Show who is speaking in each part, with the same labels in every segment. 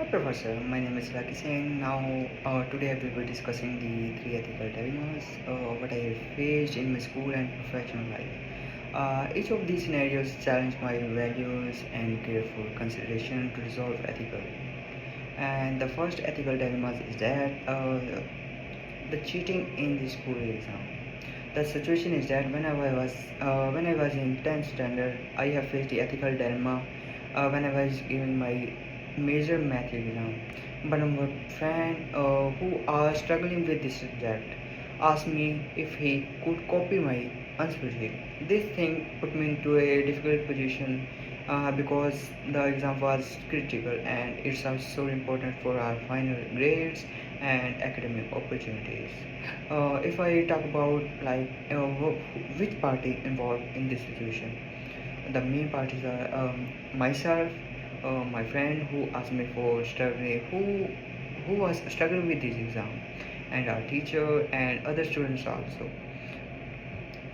Speaker 1: Hi Professor, my name is Lucky Singh. Today we will be discussing the three ethical dilemmas what I faced in my school and professional life. Each of these scenarios challenge my values and careful consideration to resolve ethically. And the first ethical dilemma is that the cheating in the school exam. The situation is that when I was in 10th standard, I have faced the ethical dilemma when I was giving my major math exam. But my friend who are struggling with this subject asked me if he could copy my answer sheet. This thing put me into a difficult position because the exam was critical and it's also important for our final grades and academic opportunities. If I talk about which party involved in this situation, the main parties are myself, my friend who asked me for struggling, who was struggling with this exam, and our teacher and other students also.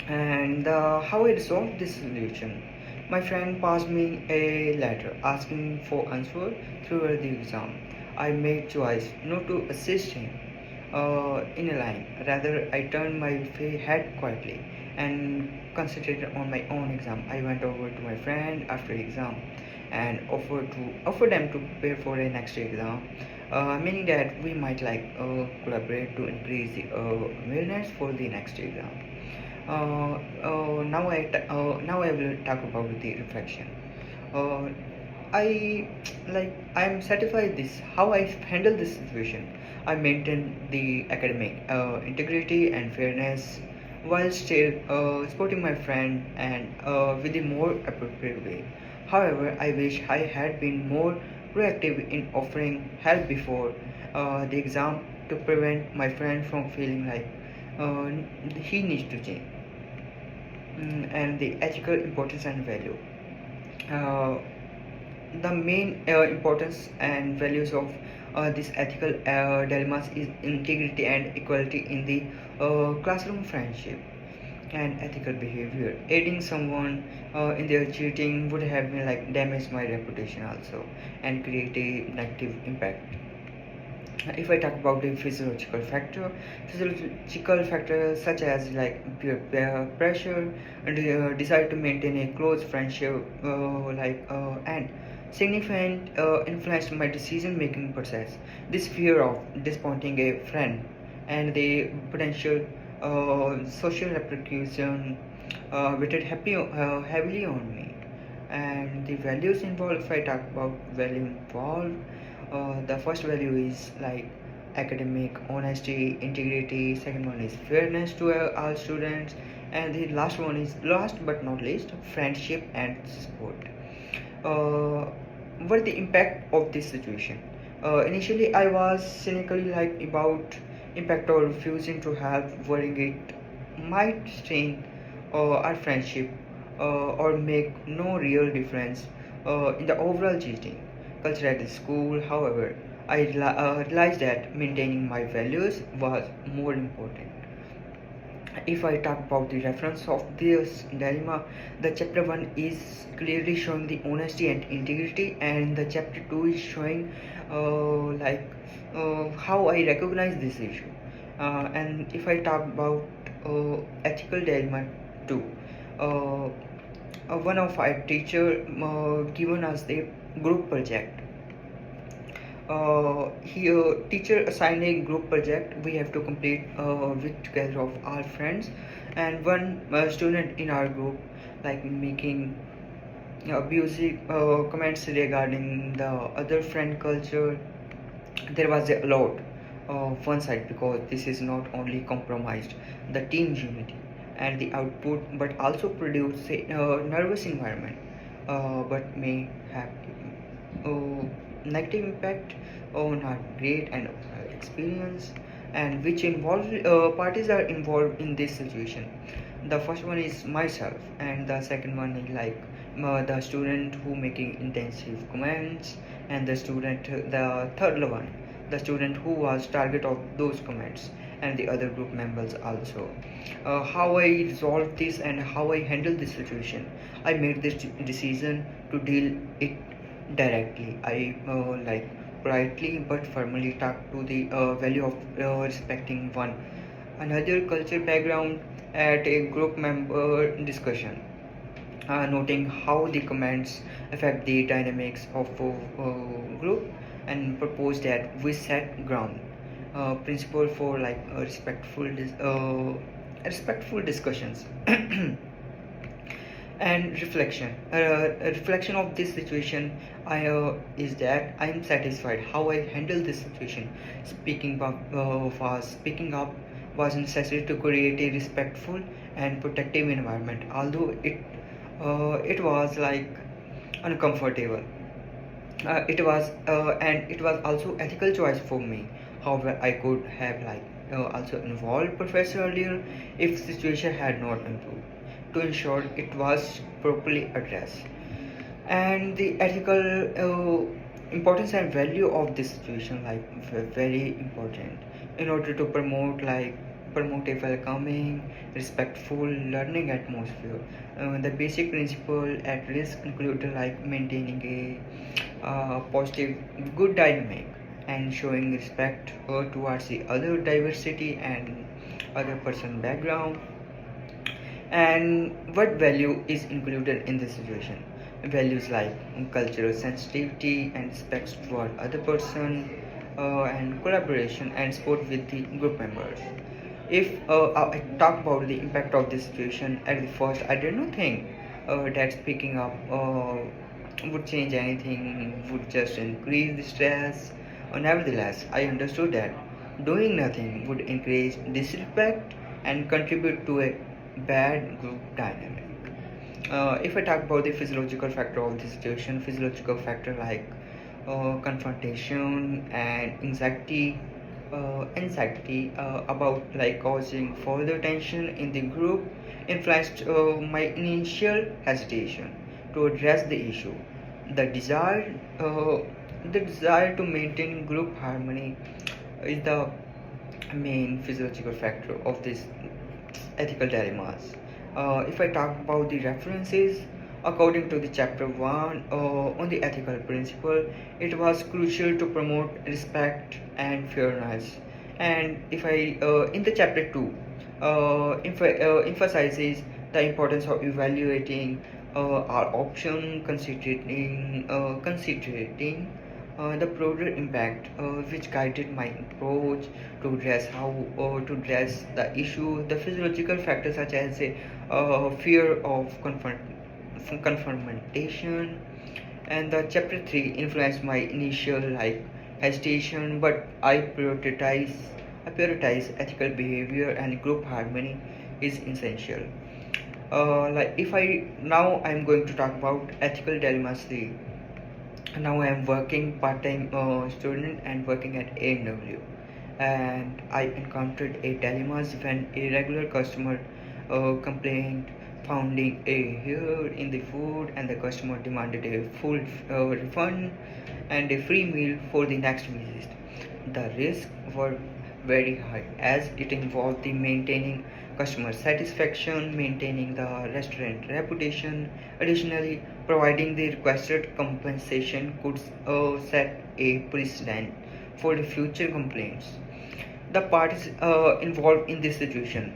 Speaker 1: And how I resolved this situation, my friend passed me a letter asking for answer through the exam. I made choice not to assist him in a line. Rather, I turned my head quietly and concentrated on my own exam. I went over to my friend after exam and offered them to prepare for a next exam, meaning that we might collaborate to increase the awareness for the next exam. Now I will talk about the reflection. Uh, I am satisfied this how I handle this situation. I maintain the academic integrity and fairness while still supporting my friend and with a more appropriate way. However, I wish I had been more proactive in offering help before the exam to prevent my friend from feeling like uh, he needs to change. And the ethical importance and value. Uh, the main importance and values of this ethical dilemmas is integrity and equality in the classroom friendship and ethical behavior. Aiding someone in their cheating would have been like damage my reputation also and create a negative impact. If I talk about the physiological factors such as like peer pressure and desire to maintain a close friendship, and significant influence my decision making process. This fear of disappointing a friend and the potential social repercussion heavily on me. And the values involved, if I talk about value involved, the first value is like academic honesty, integrity. Second one is fairness to all students, and the last one is last but not least friendship and support. uh, what the impact of this situation? Initially I was cynically like about impact or refusing to help, worrying it might strain our friendship or make no real difference in the overall cheating culture at the school. However, I realized that maintaining my values was more important. If I talk about the reference of this dilemma, the chapter 1 is clearly showing the honesty and integrity, and the chapter 2 is showing how I recognize this issue. And if I talk about ethical dilemma 2, uh, one of our teacher given us the group project. Here teacher assigned a group project we have to complete with together of our friends, and one student in our group like making abusive comments regarding the other friend culture. There was a lot of one side because this is not only compromised the team's unity and the output but also produce a nervous environment, but may have negative impact on our grade and experience, and which involve parties are involved in this situation. The first one is myself, and the second one is the student who making intensive comments, and the third one, the student who was target of those comments, and the other group members also. How I resolved this and how I handled this situation, I made this decision to deal it directly. I like politely but firmly talk to the value of respecting one another culture background at a group member discussion, noting how the comments affect the dynamics of a group, and propose that we set ground principle for like respectful discussions. And reflection, a reflection of this situation is that I am satisfied how I handled this situation. Speaking up was necessary to create a respectful and protective environment, although it was like uncomfortable. It was also ethical choice for me. However, I could have like also involved professor earlier if situation had not improved, to ensure it was properly addressed. And the ethical importance and value of this situation like very important in order to promote a welcoming, respectful learning atmosphere. The basic principle at risk include like maintaining a positive good dynamic and showing respect towards the other diversity and other person background. And what value is included in this situation? Values like cultural sensitivity and respect toward other person, and collaboration and support with the group members. If I talk about the impact of this situation, at the first I did not think that speaking up would change anything, would just increase the stress. Nevertheless, I understood that doing nothing would increase disrespect and contribute to a bad group dynamic. If I talk about the physiological factor of the situation, physiological factor like confrontation and anxiety about like causing further tension in the group influenced my initial hesitation to address the issue. The desire, uh, the desire to maintain group harmony is the main physiological factor of this ethical dilemmas. If I talk about the references, according to the chapter 1 on the ethical principle, it was crucial to promote respect and fairness. And if I in the chapter 2, emphasizes the importance of evaluating our option, considering the broader impact, which guided my approach to address the issue. The physiological factors such as fear of confrontation, and the chapter 3 influenced my initial like hesitation, but I prioritize ethical behavior, and group harmony is essential. Like if I now I'm going to talk about ethical dilemmas 3. Now I am working part-time student and working at AW, and I encountered a dilemmas when a regular customer complained finding a hair in the food, and the customer demanded a full refund and a free meal for the next visit. The risks were very high as it involved the maintaining customer satisfaction, maintaining the restaurant reputation. Additionally, providing the requested compensation could set a precedent for the future complaints. The parties involved in this situation,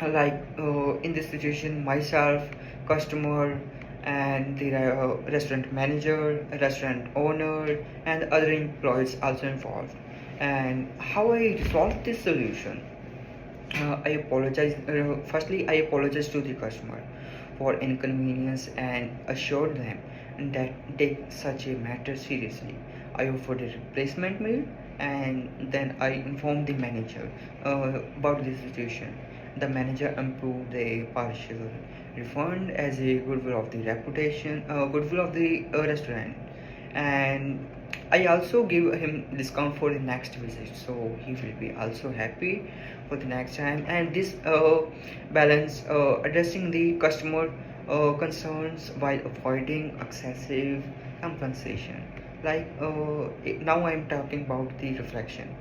Speaker 1: in this situation, myself, customer, and the restaurant manager, restaurant owner, and other employees also involved. And how I resolved this solution? I apologize. Firstly, I apologize to the customer for inconvenience and assured them that take such a matter seriously. I offered a replacement meal, and then I informed the manager about the situation. The manager approved the partial refund as a goodwill of the restaurant, and I also give him discount for the next visit, so he will be also happy for the next time. And this balance addressing the customer concerns while avoiding excessive compensation. Now I'm talking about the reflection.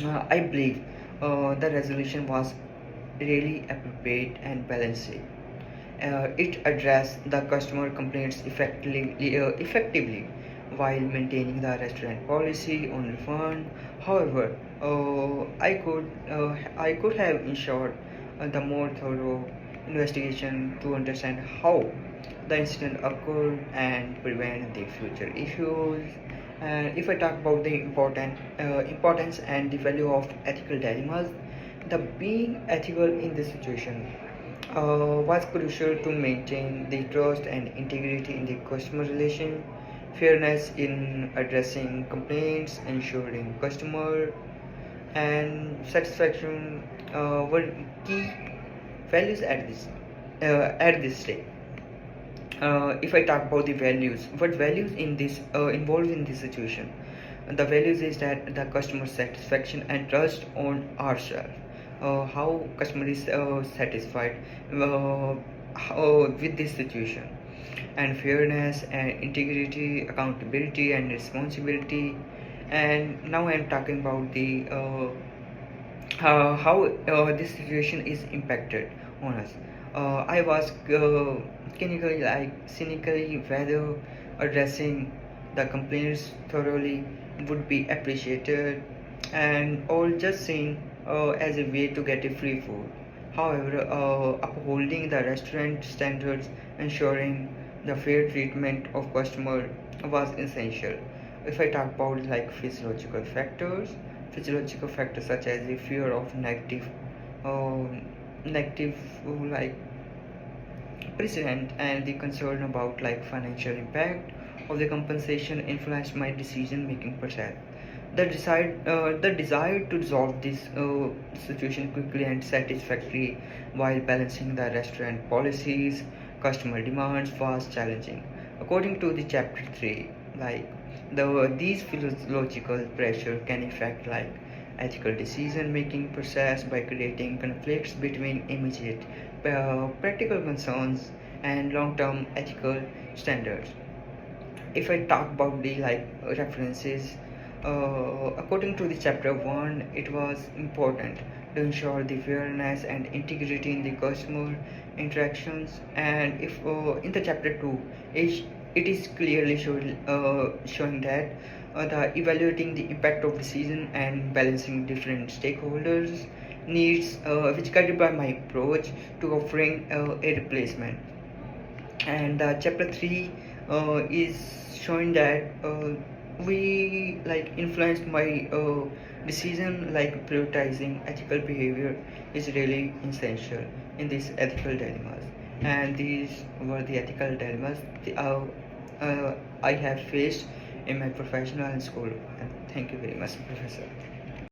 Speaker 1: I believe the resolution was really appropriate and balanced. It addressed the customer complaints effectively while maintaining the restaurant policy on refund. However, I could have ensured the more thorough investigation to understand how the incident occurred and prevent the future issues. And if I talk about the importance and the value of ethical dilemmas, the being ethical in this situation was crucial to maintain the trust and integrity in the customer relation, fairness in addressing complaints, ensuring customer and satisfaction were key values at this stage. If I talk about the values, what values in this involved in this situation? The values is that the customer satisfaction and trust on ourselves. How customer is satisfied with this situation, and fairness and integrity, accountability and responsibility. And now I'm talking about the how this situation is impacted on us. I was cynically whether addressing the complaints thoroughly would be appreciated and or just seen as a way to get a free food. However, upholding the restaurant standards, ensuring the fair treatment of customer was essential. If I talk about physiological factors such as the fear of negative like precedent and the concern about financial impact of the compensation influenced my decision making process. The desire to resolve this situation quickly and satisfactorily while balancing the restaurant policies, customer demands was challenging. According to the chapter 3, these physiological pressure can affect ethical decision making process by creating conflicts between immediate practical concerns and long term ethical standards. If I talk about the references, according to the chapter 1, it was important to ensure the fairness and integrity in the customer interactions. And if in the chapter 2, it is clearly showing that the evaluating the impact of decision and balancing different stakeholders needs, which guided by my approach to offering a replacement. And chapter 3 is showing that we influenced my decision, prioritizing ethical behavior is really essential in these ethical dilemmas. And these were the ethical dilemmas I have faced in my professional and school. And thank you very much, Professor.